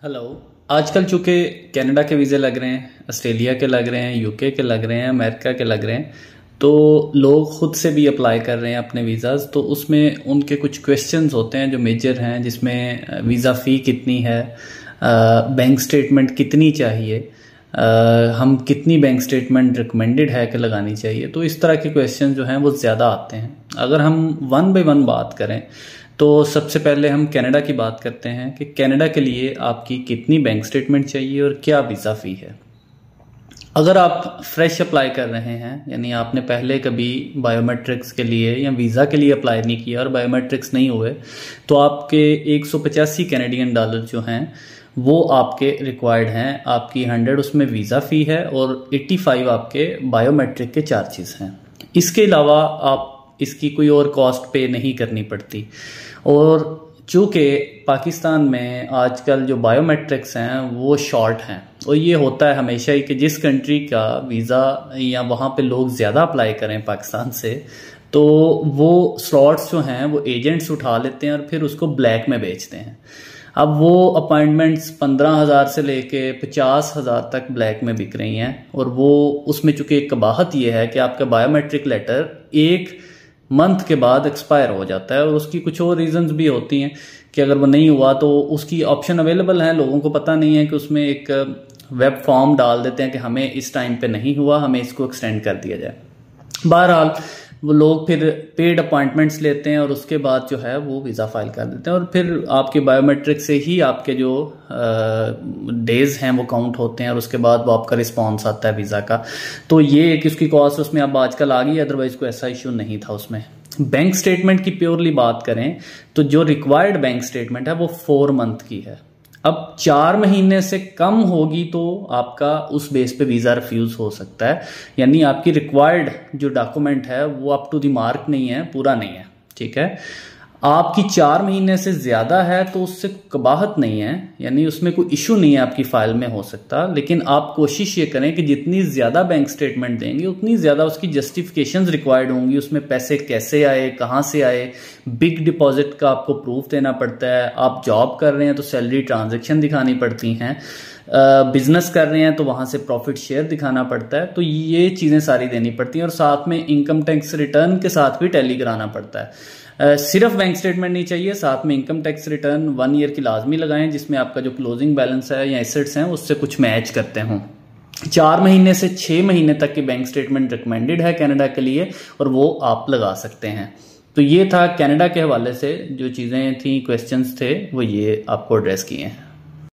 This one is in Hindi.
हेलो। आजकल चूंकि कनाडा के वीज़े लग रहे हैं, ऑस्ट्रेलिया के लग रहे हैं, यूके के लग रहे हैं, अमेरिका के लग रहे हैं, तो लोग खुद से भी अप्लाई कर रहे हैं अपने वीज़ाज़। तो उसमें उनके कुछ क्वेश्चंस होते हैं जो मेजर हैं, जिसमें वीज़ा फ़ी कितनी है, बैंक स्टेटमेंट कितनी चाहिए, हम कितनी बैंक स्टेटमेंट रिकमेंडेड है कि लगानी चाहिए। तो इस तरह के क्वेश्चन जो हैं वो ज़्यादा आते हैं। अगर हम वन बाय वन बात करें तो सबसे पहले हम कनाडा की बात करते हैं कि कनाडा के लिए आपकी कितनी बैंक स्टेटमेंट चाहिए और क्या वीज़ा फ़ी है। अगर आप फ्रेश अप्लाई कर रहे हैं, यानी आपने पहले कभी बायोमेट्रिक्स के लिए या वीज़ा के लिए अप्लाई नहीं किया और बायोमेट्रिक्स नहीं हुए, तो आपके 185 कैनेडियन डॉलर जो हैं वो आपके रिक्वायर्ड हैं। आपकी 100 उसमें वीज़ा फ़ी है और 85 आपके बायोमेट्रिक के चार्जेस हैं। इसके अलावा आप इसकी कोई और कॉस्ट पे नहीं करनी पड़ती। और चूँकि पाकिस्तान में आजकल जो बायोमेट्रिक्स हैं वो शॉर्ट हैं, और ये होता है हमेशा ही कि जिस कंट्री का वीज़ा या वहाँ पे लोग ज़्यादा अप्लाई करें पाकिस्तान से, तो वो स्लॉट्स जो हैं वो एजेंट्स उठा लेते हैं और फिर उसको ब्लैक में बेचते हैं। अब वो अपॉइंटमेंट्स 15,000 से लेके 50,000 तक ब्लैक में बिक रही हैं। और वो उसमें चूँकि एक कबाहत ये है कि आपका बायोमेट्रिक लेटर 1 मंथ के बाद एक्सपायर हो जाता है, और उसकी कुछ और रीजंस भी होती हैं कि अगर वो नहीं हुआ तो उसकी ऑप्शन अवेलेबल है। लोगों को पता नहीं है कि उसमें एक वेब फॉर्म डाल देते हैं कि हमें इस टाइम पे नहीं हुआ, हमें इसको एक्सटेंड कर दिया जाए। बहरहाल वो लोग फिर पेड अपॉइंटमेंट्स लेते हैं और उसके बाद जो है वो वीज़ा फाइल कर देते हैं, और फिर आपके बायोमेट्रिक से ही आपके जो डेज हैं वो काउंट होते हैं, और उसके बाद वो आपका रिस्पॉन्स आता है वीज़ा का। तो ये एक उसकी कॉस्ट उसमें अब आजकल आ गई, अदरवाइज कोई ऐसा इशू नहीं था उसमें। बैंक स्टेटमेंट की प्योरली बात करें तो जो रिक्वायर्ड बैंक स्टेटमेंट है वो 4 मंथ की है। अब 4 महीने से कम होगी तो आपका उस बेस पे वीज़ा रिफ्यूज़ हो सकता है, यानी आपकी रिक्वायर्ड जो डॉक्यूमेंट है वो अप टू द मार्क नहीं है, पूरा नहीं है। ठीक है, आपकी 4 महीने से ज़्यादा है तो उससे कबाहत नहीं है, यानी उसमें कोई इशू नहीं है आपकी फ़ाइल में हो सकता। लेकिन आप कोशिश ये करें कि जितनी ज़्यादा बैंक स्टेटमेंट देंगे उतनी ज़्यादा उसकी जस्टिफिकेशंस रिक्वायर्ड होंगी, उसमें पैसे कैसे आए, कहाँ से आए, बिग डिपॉजिट का आपको प्रूफ देना पड़ता है। आप जॉब कर रहे हैं तो सैलरी ट्रांजेक्शन दिखानी पड़ती हैं, बिजनेस कर रहे हैं तो वहाँ से प्रॉफिट शेयर दिखाना पड़ता है। तो ये चीज़ें सारी देनी पड़ती हैं, और साथ में इनकम टैक्स रिटर्न के साथ भी टैली कराना पड़ता है। सिर्फ बैंक स्टेटमेंट नहीं चाहिए, साथ में इनकम टैक्स रिटर्न 1 ईयर की लाजमी लगाएं, जिसमें आपका जो क्लोजिंग बैलेंस है या एसेट्स हैं उससे कुछ मैच करते हों। 4 महीने से 6 महीने तक की बैंक स्टेटमेंट रिकमेंडेड है कनाडा के लिए, और वो आप लगा सकते हैं। तो ये था कनाडा के हवाले से जो चीज़ें थी, क्वेश्चंस थे, वो ये आपको एड्रेस किए हैं।